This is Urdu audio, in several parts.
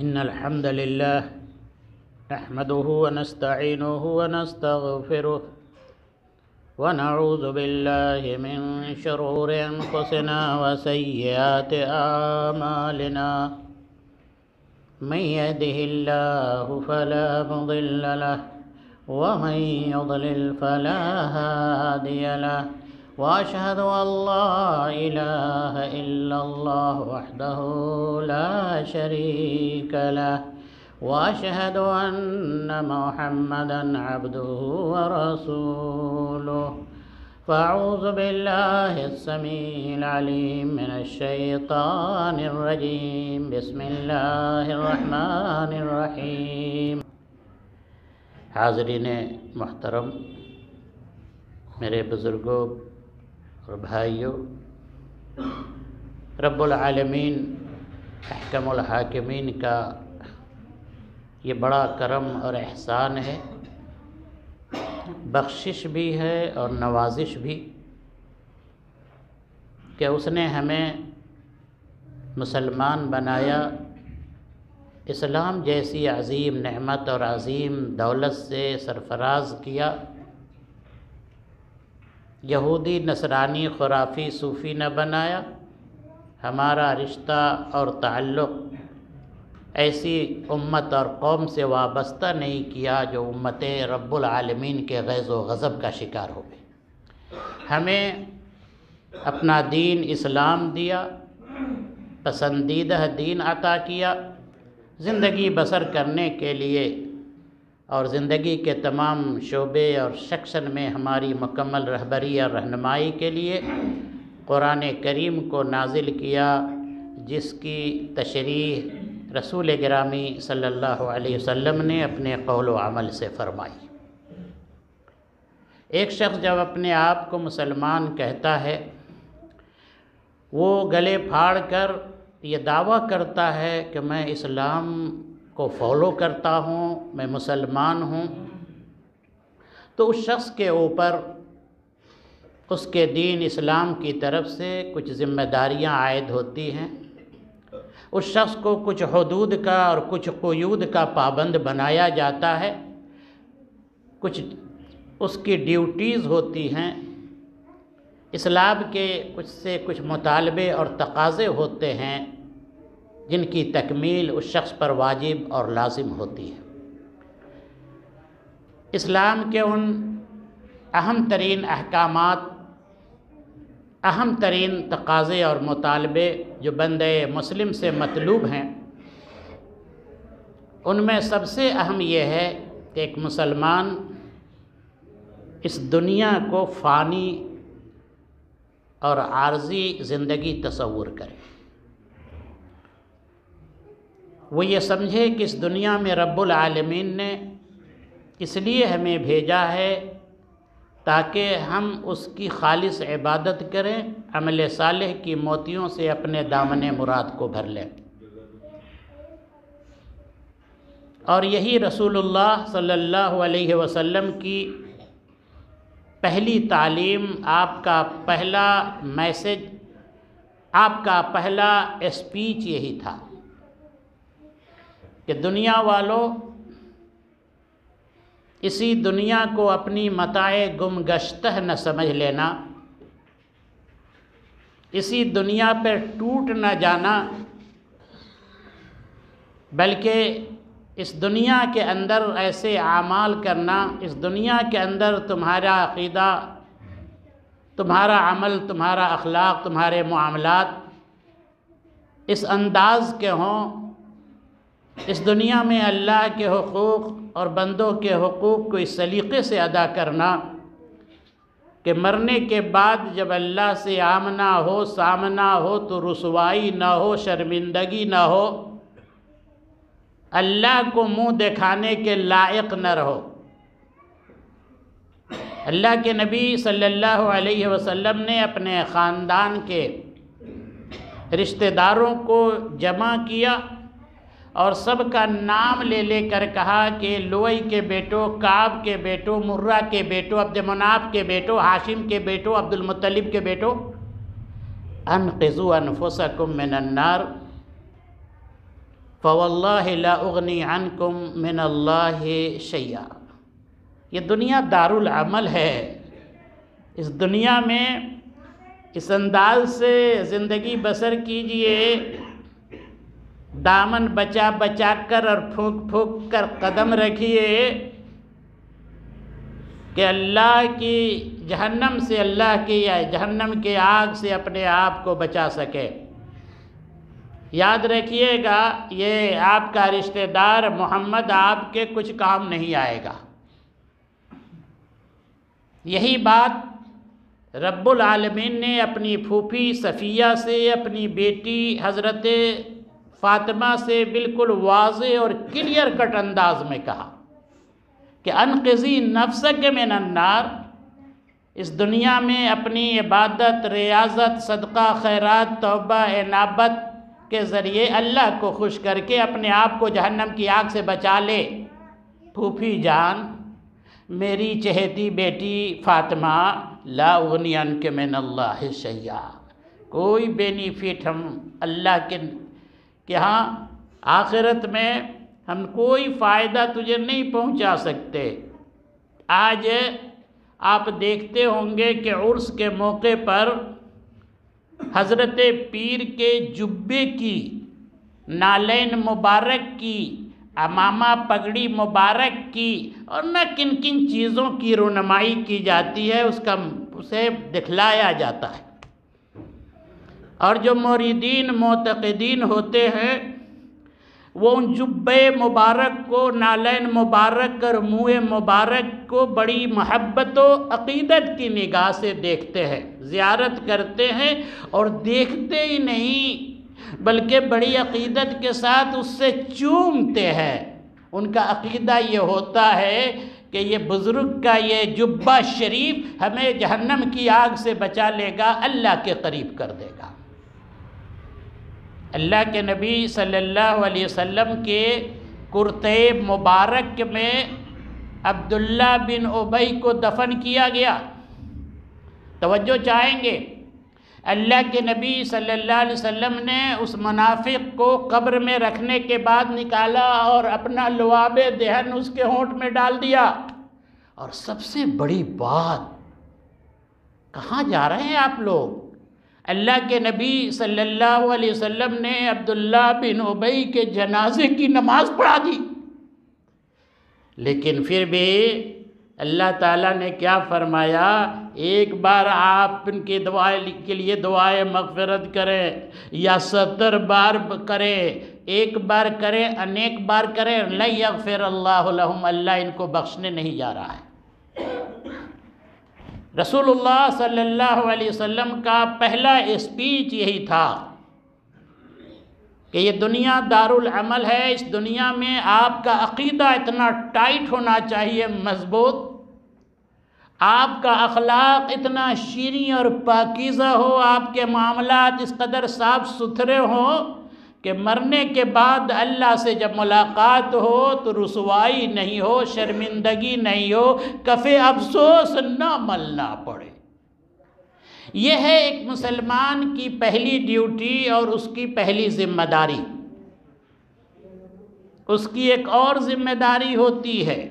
إن الحمد لله نحمده ونستعينه ونستغفره ونعوذ بالله من شرور أنفسنا وسيئات أعمالنا من يهده الله فلا مضل له ومن يضلل فلا هادي له وأشهد أن لا إله إلا الله وحده لا شريك له وأشهد أن محمدًا عبده ورسوله فأعوذ بالله السميع العليم من الشيطان الرجيم بسم الله الرحمن الرحيم۔ حاضرین محترم، میرے بزرگوں اور بھائیوں، رب العالمین احکم الحاکمین کا یہ بڑا کرم اور احسان ہے، بخشش بھی ہے اور نوازش بھی، کہ اس نے ہمیں مسلمان بنایا، اسلام جیسی عظیم نعمت اور عظیم دولت سے سرفراز کیا، یہودی نصرانی خرافی صوفی نہ بنایا، ہمارا رشتہ اور تعلق ایسی امت اور قوم سے وابستہ نہیں کیا جو امت رب العالمین کے غیظ و غضب کا شکار ہو گئی۔ ہمیں اپنا دین اسلام دیا، پسندیدہ دین عطا کیا، زندگی بسر کرنے کے لیے اور زندگی کے تمام شعبے اور سیکشن میں ہماری مکمل رہبری اور رہنمائی کے لیے قرآن کریم کو نازل کیا، جس کی تشریح رسول گرامی صلی اللہ علیہ وسلم نے اپنے قول و عمل سے فرمائی۔ ایک شخص جب اپنے آپ کو مسلمان کہتا ہے، وہ گلے پھاڑ کر یہ دعویٰ کرتا ہے کہ میں اسلام کو فالو کرتا ہوں، میں مسلمان ہوں، تو اس شخص کے اوپر اس کے دین اسلام کی طرف سے کچھ ذمہ داریاں عائد ہوتی ہیں، اس شخص کو کچھ حدود کا اور کچھ قیود کا پابند بنایا جاتا ہے، کچھ اس کی ڈیوٹیز ہوتی ہیں، اسلام کے کچھ مطالبے اور تقاضے ہوتے ہیں جن کی تکمیل اس شخص پر واجب اور لازم ہوتی ہے۔ اسلام کے ان اہم ترین احکامات، اہم ترین تقاضے اور مطالبے جو بندے مسلم سے مطلوب ہیں، ان میں سب سے اہم یہ ہے کہ ایک مسلمان اس دنیا کو فانی اور عارضی زندگی تصور کرے، وہ یہ سمجھے کہ اس دنیا میں رب العالمین نے اس لیے ہمیں بھیجا ہے تاکہ ہم اس کی خالص عبادت کریں، عمل صالح کی موتیوں سے اپنے دامن مراد کو بھر لیں۔ اور یہی رسول اللہ صلی اللہ علیہ وسلم کی پہلی تعلیم، آپ کا پہلا میسج، آپ کا پہلا اسپیچ یہی تھا کہ دنیا والوں، اسی دنیا کو اپنی متاع گم گشتہ نہ سمجھ لینا، اسی دنیا پر ٹوٹ نہ جانا، بلکہ اس دنیا کے اندر ایسے اعمال کرنا، اس دنیا کے اندر تمہارا عقیدہ، تمہارا عمل، تمہارا اخلاق، تمہارے معاملات اس انداز کے ہوں، اس دنیا میں اللہ کے حقوق اور بندوں کے حقوق کو اس سلیقے سے ادا کرنا کہ مرنے کے بعد جب اللہ سے آمنا ہو، سامنا ہو تو رسوائی نہ ہو، شرمندگی نہ ہو، اللہ کو منہ دکھانے کے لائق نہ رہو۔ اللہ کے نبی صلی اللہ علیہ وسلم نے اپنے خاندان کے رشتہ داروں کو جمع کیا اور سب کا نام لے لے کر کہا کہ لوئی کے بیٹوں، کعب کے بیٹوں، مرہ کے بیٹوں، عبد مناف کے بیٹوں، ہاشم کے بیٹوں، عبد المطلب کے بیٹوں، انقذوا انفسکم من النار فواللہ لا اغنی عنکم من اللہ شیئا۔ یہ دنیا دارالعمل ہے، اس دنیا میں اس انداز سے زندگی بسر کیجئے، دامن بچا بچا کر اور پھونک پھونک کر قدم رکھیے کہ اللہ کی جہنم سے، اللہ کی یا جہنم کے آگ سے اپنے آپ کو بچا سکے۔ یاد رکھیے گا، یہ آپ کا رشتہ دار محمد آپ کے کچھ کام نہیں آئے گا۔ یہی بات رب العالمین نے اپنی پھوپھی صفیہ سے، اپنی بیٹی حضرت فاطمہ سے بالکل واضح اور کلیئر کٹ انداز میں کہا کہ انقذی نفسک من النار۔ اس دنیا میں اپنی عبادت، ریاضت، صدقہ، خیرات، توبہ، انابت کے ذریعے اللہ کو خوش کر کے اپنے آپ کو جہنم کی آگ سے بچا لے۔ پھوپھی جان، میری چہیتی بیٹی فاطمہ، لا اغنی عنک من اللہ شیئا، کوئی بینیفٹ ہم اللہ کے ہاں آخرت میں ہم کوئی فائدہ تجھے نہیں پہنچا سکتے۔ آج آپ دیکھتے ہوں گے کہ عرس کے موقع پر حضرت پیر کے جبے کی، نالین مبارک کی، عمامہ پگڑی مبارک کی اور نہ کن کن چیزوں کی رونمائی کی جاتی ہے، اسے دکھلایا جاتا ہے۔ اور جو مریدین معتقدین ہوتے ہیں وہ ان جبے مبارک کو، نالین مبارک اور منہ مبارک کو بڑی محبت و عقیدت کی نگاہ سے دیکھتے ہیں، زیارت کرتے ہیں، اور دیکھتے ہی نہیں بلکہ بڑی عقیدت کے ساتھ اس سے چومتے ہیں۔ ان کا عقیدہ یہ ہوتا ہے کہ یہ بزرگ کا یہ جبہ شریف ہمیں جہنم کی آگ سے بچا لے گا، اللہ کے قریب کر دے گا۔ اللہ کے نبی صلی اللہ علیہ وسلم کے کرتے مبارک میں عبداللہ بن ابی کو دفن کیا گیا۔ توجہ چاہیں گے، اللہ کے نبی صلی اللہ علیہ وسلم نے اس منافق کو قبر میں رکھنے کے بعد نکالا اور اپنا لعاب دہن اس کے ہونٹ میں ڈال دیا۔ اور سب سے بڑی بات، کہاں جا رہے ہیں آپ لوگ؟ اللہ کے نبی صلی اللہ علیہ وسلم نے عبداللہ بن ابی کے جنازے کی نماز پڑھا دی، لیکن پھر بھی اللہ تعالیٰ نے کیا فرمایا؟ ایک بار آپ ان کی دعائیں کے لیے دعائیں مغفرت کریں یا 70 بار کریں، ایک بار کریں، انیک بار کریں، لا یغفر اللہ لہم، اللہ ان کو بخشنے نہیں جا رہا ہے۔ رسول اللہ صلی اللہ علیہ وسلم کا پہلا اسپیچ یہی تھا کہ یہ دنیا دارالعمل ہے، اس دنیا میں آپ کا عقیدہ اتنا ٹائٹ ہونا چاہیے، مضبوط، آپ کا اخلاق اتنا شیریں اور پاکیزہ ہو، آپ کے معاملات اس قدر صاف ستھرے ہوں کہ مرنے کے بعد اللہ سے جب ملاقات ہو تو رسوائی نہیں ہو، شرمندگی نہیں ہو، کف افسوس نہ ملنا پڑے۔ یہ ہے ایک مسلمان کی پہلی ڈیوٹی اور اس کی پہلی ذمہ داری۔ اس کی ایک اور ذمہ داری ہوتی ہے،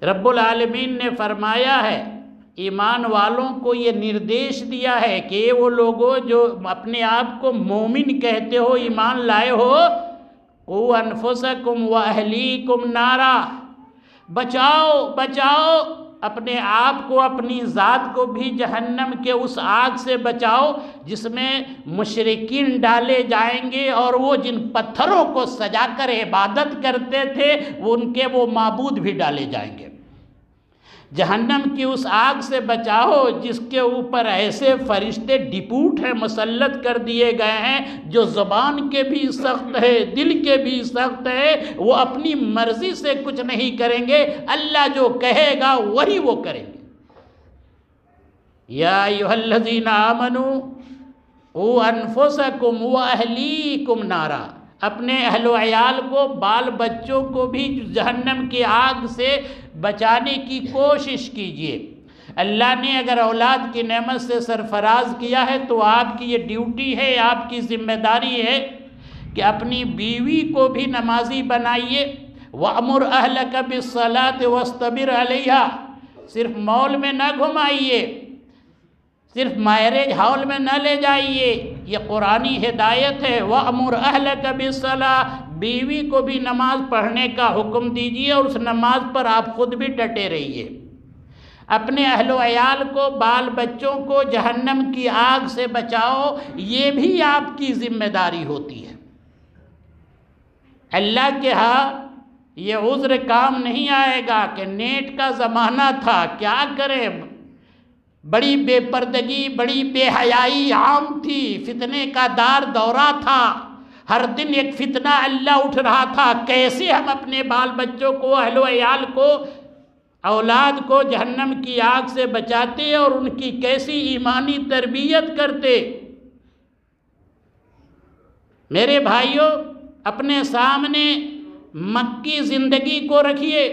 رب العالمین نے فرمایا ہے، ایمان والوں کو یہ نردیش دیا ہے کہ وہ لوگوں جو اپنے آپ کو مومن کہتے ہو، ایمان لائے ہو، قُوْ أَنفُسَكُمْ وَأَهْلِيكُمْ نَارًا، بچاؤ اپنے آپ کو، اپنی ذات کو بھی جہنم کے اس آگ سے بچاؤ جس میں مشرکین ڈالے جائیں گے، اور وہ جن پتھروں کو سجا کر عبادت کرتے تھے ان کے وہ معبود بھی ڈالے جائیں گے۔ جہنم کی اس آگ سے بچاؤ جس کے اوپر ایسے فرشتے ڈپوٹ ہیں، مسلط کر دیے گئے ہیں، جو زبان کے بھی سخت ہے، دل کے بھی سخت ہے، وہ اپنی مرضی سے کچھ نہیں کریں گے، اللہ جو کہے گا وہی وہ کریں گے۔ یا ایھا الذین آمنوا قوا انفسکم واہلیکم نارا، اپنے اہل و عیال کو، بال بچوں کو بھی جہنم کی آگ سے بچانے کی کوشش کیجئے۔ اللہ نے اگر اولاد کی نعمت سے سرفراز کیا ہے تو آپ کی یہ ڈیوٹی ہے، آپ کی ذمہ داری ہے کہ اپنی بیوی کو بھی نمازی بنائیے۔ وَأْمُرْ أَهْلَكَ بِالصَّلَاةِ وَاسْتَبِرْ عَلَيْهَا، صرف مال میں نہ گھمائیے، صرف میرج ہال میں نہ لے جائیے، یہ قرآنی ہدایت ہے۔ وَأْمُرْ أَهْلَكَ بِالصَّلَاةِ، بیوی کو بھی نماز پڑھنے کا حکم دیجیے اور اس نماز پر آپ خود بھی ڈٹے رہیے۔ اپنے اہل و عیال کو، بال بچوں کو جہنم کی آگ سے بچاؤ، یہ بھی آپ کی ذمہ داری ہوتی ہے۔ اللہ کے ہاں یہ عذر کام نہیں آئے گا کہ نیٹ کا زمانہ تھا، کیا کریں، بڑی بے پردگی، بڑی بے حیائی عام تھی، فتنے کا دورہ تھا، ہر دن ایک فتنہ اللہ اٹھ رہا تھا، کیسے ہم اپنے بال بچوں کو، اہل و عیال کو، اولاد کو جہنم کی آگ سے بچاتے اور ان کی کیسی ایمانی تربیت کرتے۔ میرے بھائیوں، اپنے سامنے مکی زندگی کو رکھیے،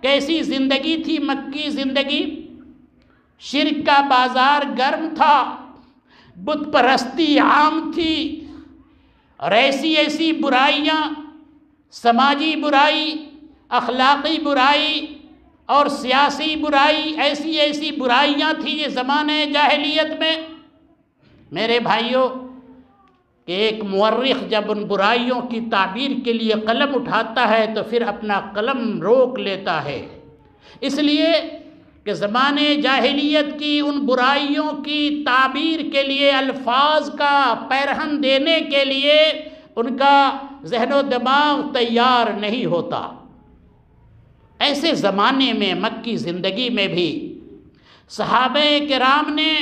کیسی زندگی تھی مکی زندگی۔ شرک کا بازار گرم تھا، بت پرستی عام تھی، اور ایسی برائیاں، سماجی برائی، اخلاقی برائی اور سیاسی برائی، ایسی برائیاں تھیں یہ زمانے جاہلیت میں۔ میرے بھائیوں، کہ ایک مورخ جب ان برائیوں کی تعبیر کے لیے قلم اٹھاتا ہے تو پھر اپنا قلم روک لیتا ہے، اس لیے کہ زمانے جاہلیت کی ان برائیوں کی تعبیر کے لیے، الفاظ کا پیرہن دینے کے لیے ان کا ذہن و دماغ تیار نہیں ہوتا۔ ایسے زمانے میں مکی زندگی میں بھی صحابہ کرام نے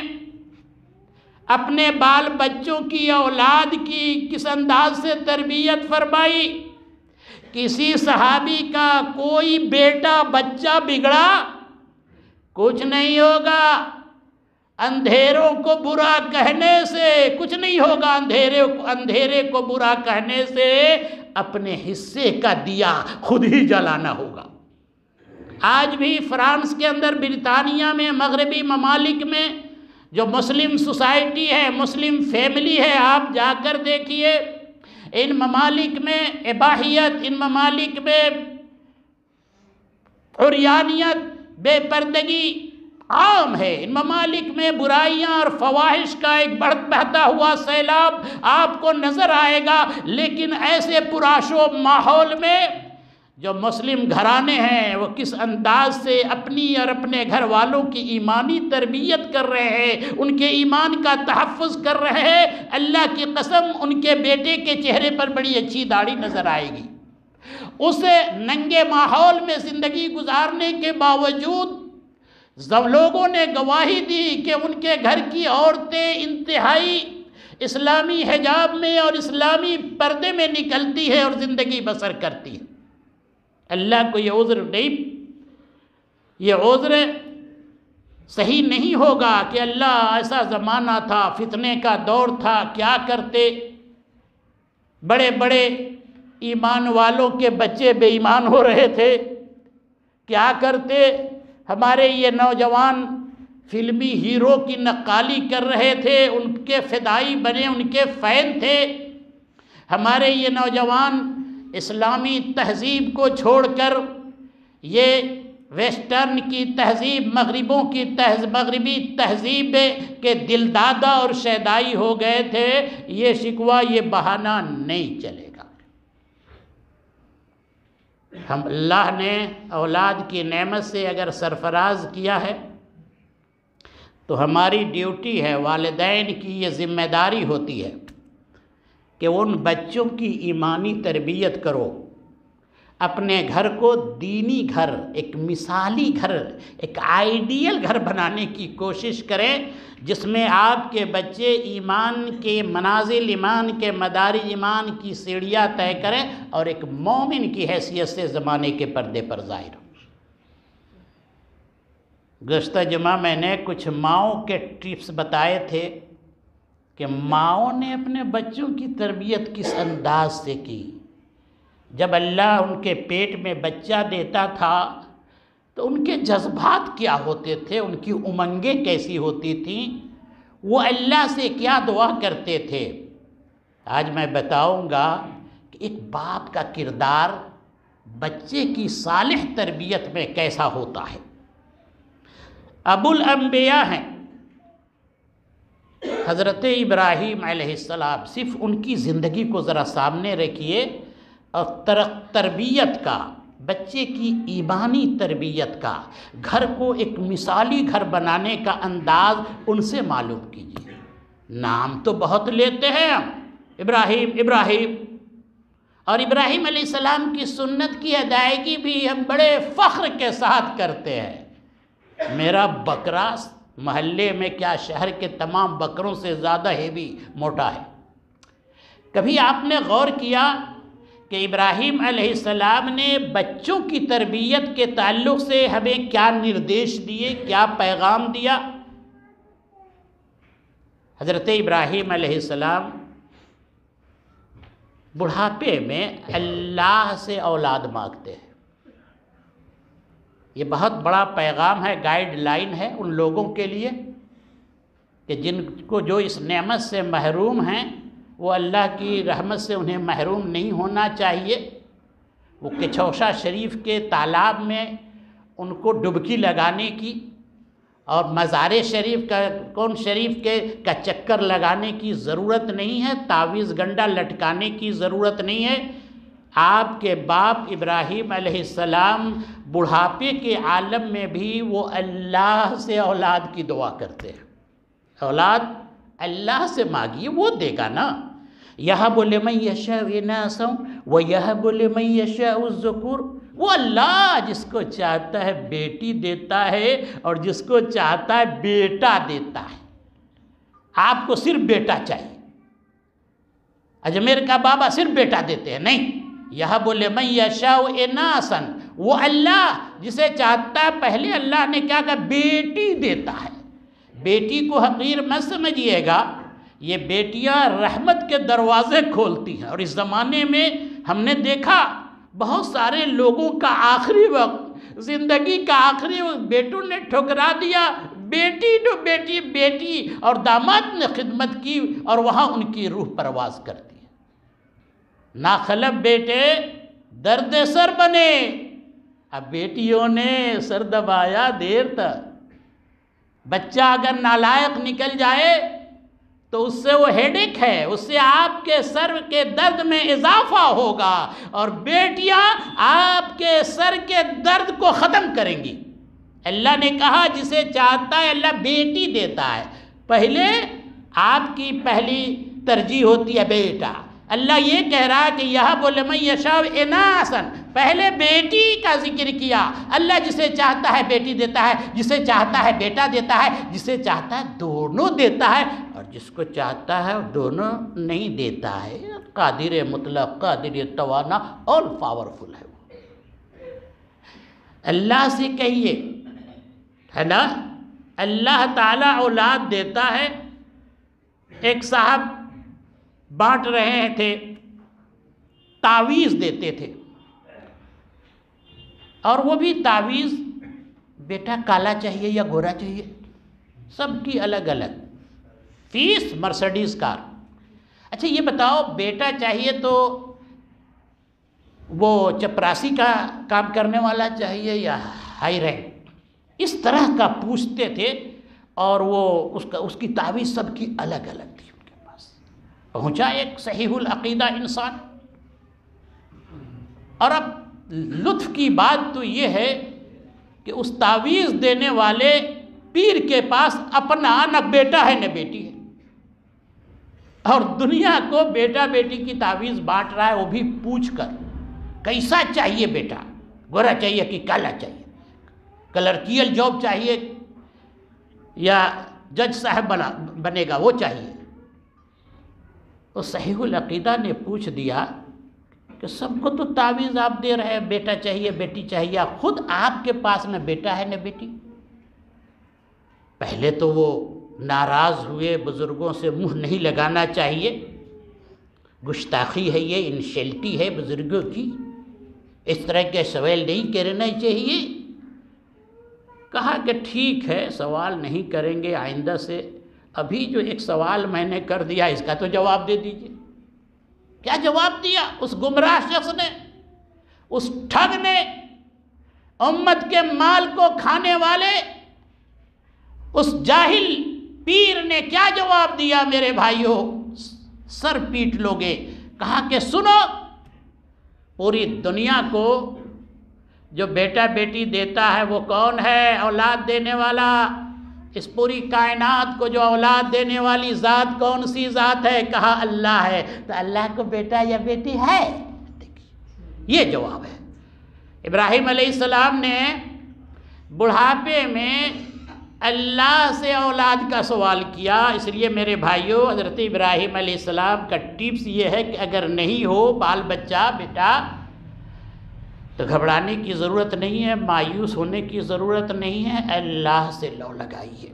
اپنے بال بچوں کی، اولاد کی کس انداز سے تربیت فرمائی۔ کسی صحابی کا کوئی بیٹا بچہ بگڑا، کچھ نہیں ہوگا، اندھیروں کو برا کہنے سے کچھ نہیں ہوگا، اندھیرے کو برا کہنے سے اپنے حصے کا دیا خود ہی جلانا ہوگا۔ آج بھی فرانس کے اندر، برطانیہ میں، مغربی ممالک میں جو مسلم سوسائٹی ہے، مسلم فیملی ہے، آپ جا کر دیکھیے، ان ممالک میں اباحیت، ان ممالک میں عریانیت، بے پردگی عام ہے۔ ان ممالک میں برائیاں اور فواحش کا ایک بہتا ہوا سیلاب آپ کو نظر آئے گا، لیکن ایسے پرآشوب ماحول میں جو مسلم گھرانے ہیں وہ کس انداز سے اپنی اور اپنے گھر والوں کی ایمانی تربیت کر رہے ہیں، ان کے ایمان کا تحفظ کر رہے ہیں، اللہ کی قسم ان کے بیٹے کے چہرے پر بڑی اچھی داڑھی نظر آئے گی۔ اس ننگے ماحول میں زندگی گزارنے کے باوجود لوگوں نے گواہی دی کہ ان کے گھر کی عورتیں انتہائی اسلامی حجاب میں اور اسلامی پردے میں نکلتی ہے اور زندگی بسر کرتی ہے۔ اللہ کو یہ عذر نہیں، یہ عذر صحیح نہیں ہوگا کہ اللہ ایسا زمانہ تھا، فتنے کا دور تھا، کیا کرتے، بڑے بڑے ایمان والوں کے بچے بے ایمان ہو رہے تھے، کیا کرتے، ہمارے یہ نوجوان فلمی ہیرو کی نقالی کر رہے تھے، ان کے فدائی بنے، ان کے فین تھے، ہمارے یہ نوجوان اسلامی تہذیب کو چھوڑ کر یہ ویسٹرن کی تہذیب، مغربی تہذیب کے دلدادہ اور شیدائی ہو گئے تھے۔ یہ شکوہ، یہ بہانہ نہیں چلے گا۔ ہم اللہ نے اولاد کی نعمت سے اگر سرفراز کیا ہے تو ہماری ڈیوٹی ہے، والدین کی یہ ذمہ داری ہوتی ہے کہ ان بچوں کی ایمانی تربیت کرو، اپنے گھر کو دینی گھر، ایک مثالی گھر، ایک آئیڈیل گھر بنانے کی کوشش کریں، جس میں آپ کے بچے ایمان کے منازل، ایمان کے مدارج، ایمان کی سیڑھیاں طے کریں اور ایک مومن کی حیثیت سے زمانے کے پردے پر ظاہر ہوں۔ گزشتہ جمعہ میں نے کچھ ماؤں کے ٹپس بتائے تھے کہ ماؤں نے اپنے بچوں کی تربیت کس انداز سے کی۔ جب اللہ ان کے پیٹ میں بچہ دیتا تھا تو ان کے جذبات کیا ہوتے تھے، ان کی امنگیں کیسی ہوتی تھیں، وہ اللہ سے کیا دعا کرتے تھے؟ آج میں بتاؤں گا کہ ایک باپ کا کردار بچے کی صالح تربیت میں کیسا ہوتا ہے۔ ابو الانبیاء ہیں حضرت ابراہیم علیہ السلام، صرف ان کی زندگی کو ذرا سامنے رکھیے اور تربیت کا، بچے کی ایمانی تربیت کا، گھر کو ایک مثالی گھر بنانے کا انداز ان سے معلوم کیجیے۔ نام تو بہت لیتے ہیں ہم، ابراہیم ابراہیم، اور ابراہیم علیہ السلام کی سنت کی ادائیگی بھی ہم بڑے فخر کے ساتھ کرتے ہیں۔ میرا بکرا محلے میں کیا شہر کے تمام بکروں سے زیادہ ہیوی موٹا ہے۔ کبھی آپ نے غور کیا کہ ابراہیم علیہ السلام نے بچوں کی تربیت کے تعلق سے ہمیں کیا نردیش دیے، کیا پیغام دیا؟ حضرت ابراہیم علیہ السلام بڑھاپے میں اللہ سے اولاد مانگتے ہیں۔ یہ بہت بڑا پیغام ہے، گائیڈ لائن ہے ان لوگوں کے لیے کہ جن کو جو اس نعمت سے محروم ہیں، وہ اللہ کی رحمت سے انہیں محروم نہیں ہونا چاہیے۔ وہ کچھوشا شریف کے تالاب میں ان کو ڈبکی لگانے کی اور مزار شریف کا چکر لگانے کی ضرورت نہیں ہے، تعویذ گنڈا لٹکانے کی ضرورت نہیں ہے۔ آپ کے باپ ابراہیم علیہ السلام بڑھاپے کے عالم میں بھی وہ اللہ سے اولاد کی دعا کرتے ہیں۔ اولاد اللہ سے مانگیے، وہ دے گا نا۔ یَهَبُ لِمَن یَشَاءُ إِنَاثًا وَیَهَبُ لِمَن یَشَاءُ الذُّکُورَ، وہ اللہ جس کو چاہتا ہے بیٹی دیتا ہے اور جس کو چاہتا ہے بیٹا دیتا ہے۔ آپ کو صرف بیٹا چاہیے، اجمیر کا بابا صرف بیٹا دیتے ہیں، نہیں۔ یَهَبُ لِمَن یَشَاءُ إِنَاثًا، وہ اللہ جسے چاہتا ہے، پہلے اللہ نے کیا کہا؟ بیٹی دیتا ہے۔ بیٹی کو حقیر مت سمجھیے گا، یہ بیٹیاں رحمت کے دروازے کھولتی ہیں، اور اس زمانے میں ہم نے دیکھا بہت سارے لوگوں کا آخری وقت، زندگی کا آخری وقت بیٹوں نے ٹھکرا دیا، بیٹی تو بیٹی بیٹی، اور داماد نے خدمت کی اور وہاں ان کی روح پرواز کرتی ہے۔ ناخلب بیٹے درد سر بنے، اب بیٹیوں نے سر دبایا دیر تک۔ بچہ اگر نالائق نکل جائے تو اس سے وہ ہیڈک ہے، اس سے آپ کے سر کے درد میں اضافہ ہوگا، اور بیٹیاں آپ کے سر کے درد کو ختم کریں گی۔ اللہ نے کہا جسے چاہتا ہے اللہ بیٹی دیتا ہے، پہلے آپ کی پہلی ترجیح ہوتی ہے بیٹا۔ اللہ یہ کہہ رہا ہے کہ یَهَبُ لِمَن یَشَاءُ إِنَاثًا، پہلے بیٹی کا ذکر کیا۔ اللہ جسے چاہتا ہے بیٹی دیتا ہے، جسے چاہتا ہے بیٹا دیتا ہے، جسے چاہتا ہے دونوں دیتا ہے، اور جس کو چاہتا ہے دونوں نہیں دیتا ہے۔ قادر مطلق، قادر توانا، آل پاورفل ہے وہ۔ اللہ سے کہیے، ہے نا، اللہ تعالیٰ اولاد دیتا ہے۔ ایک صاحب بانٹ رہے تھے، تعویذ دیتے تھے، اور وہ بھی تعویذ بیٹا کالا چاہیے یا گورا چاہیے، سب کی الگ الگ فیس، مرسڈیز کار۔ اچھا یہ بتاؤ، بیٹا چاہیے تو وہ چپراسی کا کام کرنے والا چاہیے یا ہائی رینک؟ اس طرح کا پوچھتے تھے، اور وہ اس کی تعویذ سب کی الگ الگ تھی۔ ان کے پاس پہنچا ایک صحیح العقیدہ انسان، اور اب لطف کی بات تو یہ ہے کہ اس تعویذ دینے والے پیر کے پاس اپنا نہ بیٹا ہے نہ بیٹی ہے، اور دنیا کو بیٹا بیٹی کی تعویذ بانٹ رہا ہے، وہ بھی پوچھ کر کیسا چاہیے بیٹا، گورا چاہیے کہ کالا چاہیے، کلرکیل جاب چاہیے یا جج صاحب بنے گا وہ چاہیے۔ تو صحیح العقیدہ نے پوچھ دیا کہ سب کو تو تعویذ آپ دے رہے ہیں، بیٹا چاہیے بیٹی چاہیے، خود آپ کے پاس نہ بیٹا ہے نہ بیٹی۔ پہلے تو وہ ناراض ہوئے، بزرگوں سے منہ نہیں لگانا چاہیے، گستاخی ہے یہ، انسلٹی ہے بزرگوں کی، اس طرح کے سوال نہیں کرنا چاہیے۔ کہا کہ ٹھیک ہے، سوال نہیں کریں گے آئندہ سے، ابھی جو ایک سوال میں نے کر دیا اس کا تو جواب دے دیجئے۔ کیا جواب دیا اس گمراہ شخص نے، اس ٹھگ نے، امت کے مال کو کھانے والے اس جاہل پیر نے کیا جواب دیا میرے بھائیوں؟ سر پیٹ لوگے۔ کہا کہ سنو، پوری دنیا کو جو بیٹا بیٹی دیتا ہے وہ کون ہے؟ اولاد دینے والا۔ اس پوری کائنات کو جو اولاد دینے والی ذات کون سی ذات ہے؟ کہا اللہ ہے۔ تو اللہ کو بیٹا یا بیٹی ہے؟ دیکھیے یہ جواب ہے۔ ابراہیم علیہ السلام نے بڑھاپے میں اللہ سے اولاد کا سوال کیا۔ اس لیے میرے بھائیوں، حضرت ابراہیم علیہ السلام کا ٹپس یہ ہے کہ اگر نہیں ہو بال بچہ بیٹا تو گھبرانے کی ضرورت نہیں ہے، مایوس ہونے کی ضرورت نہیں ہے، اللہ سے لو لگائیے۔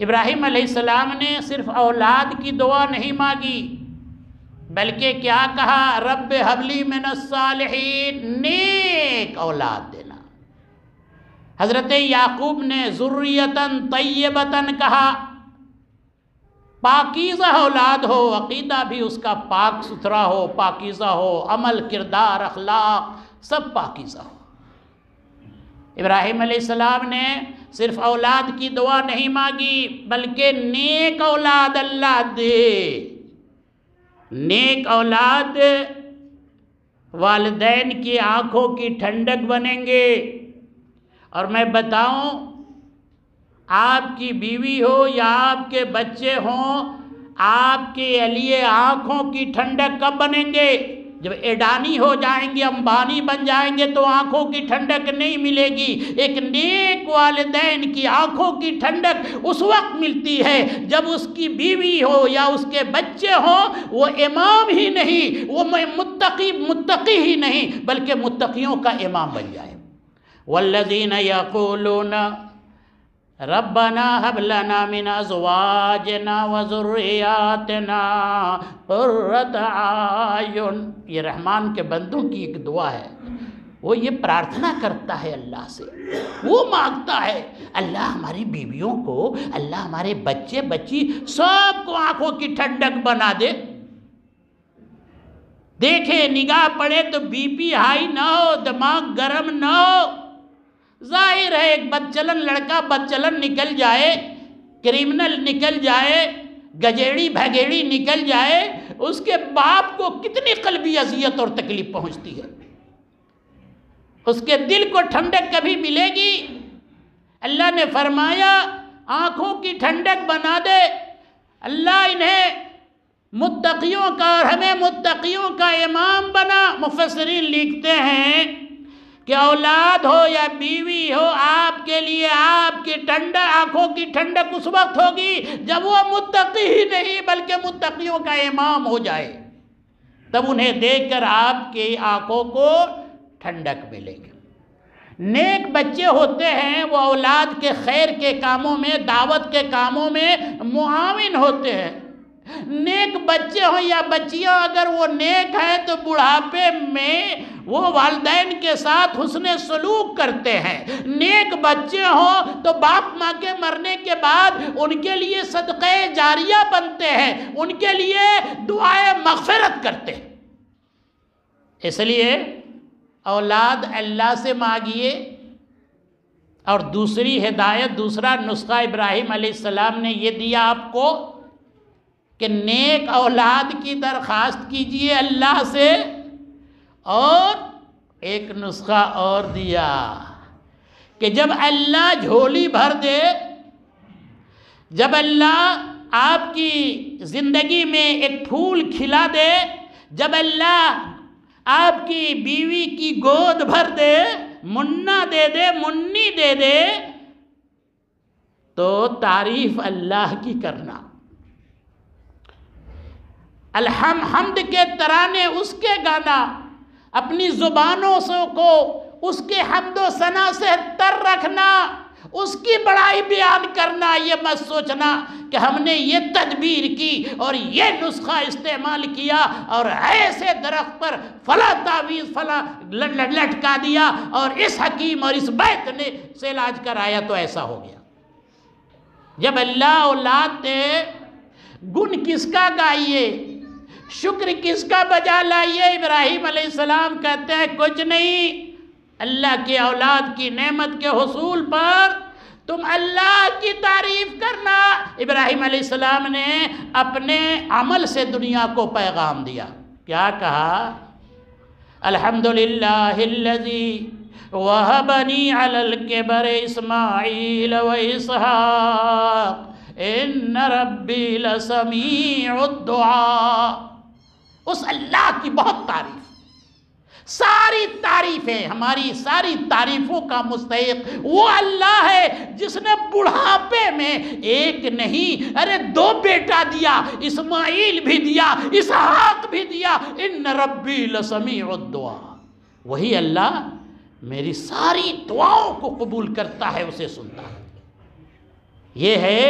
ابراہیم علیہ السلام نے صرف اولاد کی دعا نہیں مانگی، بلکہ کیا کہا؟ رب ہب لی من الصالحین، نیک اولاد دینا۔ حضرت یعقوب نے ذریتاً طیبتاً کہا، پاکیزہ اولاد ہو، عقیدہ بھی اس کا پاک ستھرا ہو، پاکیزہ ہو، عمل کردار اخلاق سب پاکیزہ ہو۔ ابراہیم علیہ السلام نے صرف اولاد کی دعا نہیں مانگی، بلکہ نیک اولاد اللہ دے۔ نیک اولاد والدین کی آنکھوں کی ٹھنڈک بنیں گے۔ اور میں بتاؤں، آپ کی بیوی ہو یا آپ کے بچے ہوں، آپ کے لیے آنکھوں کی ٹھنڈک کب بنیں گے؟ جب ایڈانی ہو جائیں گے، امبانی بن جائیں گے تو آنکھوں کی ٹھنڈک نہیں ملے گی۔ ایک نیک والدین کی آنکھوں کی ٹھنڈک اس وقت ملتی ہے جب اس کی بیوی ہو یا اس کے بچے ہوں وہ امام ہی نہیں، وہ متقی ہی نہیں، بلکہ متقیوں کا امام بن جائے۔ والذین یقولون ربنا هب لنا من ازواجنا وذریاتنا قرۃ اعین، یہ رحمان کے بندوں کی ایک دعا ہے۔ وہ یہ پرارتھنا کرتا ہے اللہ سے، وہ مانگتا ہے اللہ ہماری بیویوں کو، اللہ ہمارے بچے بچی سب کو آنکھوں کی ٹھنڈک بنا دے۔ دیکھے نگاہ پڑے تو بی پی ہائی نہ ہو، دماغ گرم نہ ہو۔ ظاہر ہے ایک بدچلن لڑکا بدچلن نکل جائے، کرمنل نکل جائے، گجیڑی بھگیڑی نکل جائے، اس کے باپ کو کتنی قلبی اذیت اور تکلیف پہنچتی ہے، اس کے دل کو ٹھنڈک کبھی ملے گی؟ اللہ نے فرمایا آنکھوں کی ٹھنڈک بنا دے۔ اللہ انہیں متقیوں کا اور ہمیں متقیوں کا امام بنا۔ مفسرین لکھتے ہیں کہ اولاد ہو یا بیوی ہو، آپ کے لیے آپ کی آنکھوں کی ٹھنڈک اس وقت ہوگی جب وہ متقی ہی نہیں بلکہ متقیوں کا امام ہو جائے، تب انہیں دیکھ کر آپ کی آنکھوں کو ٹھنڈک ملے گی۔ نیک بچے ہوتے ہیں وہ اولاد کے خیر کے کاموں میں، دعوت کے کاموں میں معاون ہوتے ہیں۔ نیک بچے ہوں یا بچیاں اگر وہ نیک ہیں تو بڑھاپے میں وہ والدین کے ساتھ حسن سلوک کرتے ہیں۔ نیک بچے ہوں تو باپ ماں کے مرنے کے بعد ان کے لیے صدقہ جاریہ بنتے ہیں، ان کے لیے دعائے مغفرت کرتے ہیں۔ اس لیے اولاد اللہ سے مانگیے۔ اور دوسری ہدایت، دوسرا نسخہ ابراہیم علیہ السلام نے یہ دیا آپ کو کہ نیک اولاد کی درخواست کیجئے اللہ سے۔ اور ایک نسخہ اور دیا کہ جب اللہ جھولی بھر دے، جب اللہ آپ کی زندگی میں ایک پھول کھلا دے، جب اللہ آپ کی بیوی کی گود بھر دے، منا دے دے، منی دے دے، تو تعریف اللہ کی کرنا، حمد کے ترانے اس کے گانا، اپنی زبانوں کو اس کے حمد و ثنا سے تر رکھنا، اس کی بڑائی بیان کرنا۔ یہ مت سوچنا کہ ہم نے یہ تدبیر کی اور یہ نسخہ استعمال کیا اور ایسے درخت پر فلاں تعویذ فلاں لٹکا دیا اور اس حکیم اور اس بیت نے سے علاج کرایا تو ایسا ہو گیا۔ جب اللہ اولاد دے گن کس کا گائیے، شکر کس کا بجا لائیے؟ ابراہیم علیہ السلام کہتے ہیں کچھ نہیں، اللہ کی اولاد کی نعمت کے حصول پر تم اللہ کی تعریف کرنا۔ ابراہیم علیہ السلام نے اپنے عمل سے دنیا کو پیغام دیا، کیا کہا؟ الحمدللہ الذی وہبنی علی الکبر اسماعیل و اسحاق ان ربی لسمیع الدعاء۔ اس اللہ کی بہت تعریف، ساری تعریفیں، ہماری ساری تعریفوں کا مستحق وہ اللہ ہے جس نے بڑھاپے میں ایک نہیں ارے 2 بیٹا دیا، اسماعیل بھی دیا، اسحاق بھی دیا۔ ان ربی لسمیع الدعاء، وہی اللہ میری ساری دعاؤں کو قبول کرتا ہے، اسے سنتا ہے۔ یہ ہے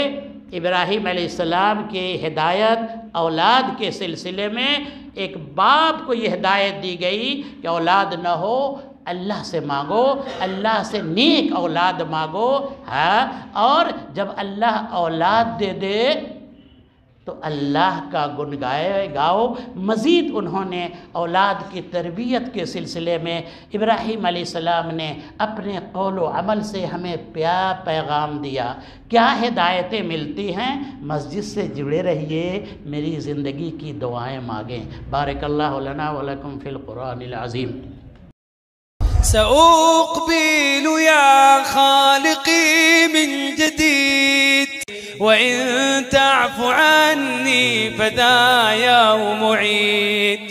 ابراہیم علیہ السلام کی ہدایت اولاد کے سلسلے میں۔ ایک باپ کو یہ ہدایت دی گئی کہ اولاد نہ ہو، اللہ سے مانگو، اللہ سے نیک اولاد مانگو، ہاں، اور جب اللہ اولاد دے دے تو اللہ کا گن گاؤ۔ مزید انہوں نے اولاد کی تربیت کے سلسلے میں ابراہیم علیہ السلام نے اپنے قول و عمل سے ہمیں پیغام دیا۔ کیا ہدایتیں ملتی ہیں؟ مسجد سے جڑے رہیے، میری زندگی کی دعائیں مانگیں۔ بارک اللہ لنا ولکم فی القرآن العظیم۔ سأقبل يا خالقي من جديد وإن تعف عني فذا يوم عيد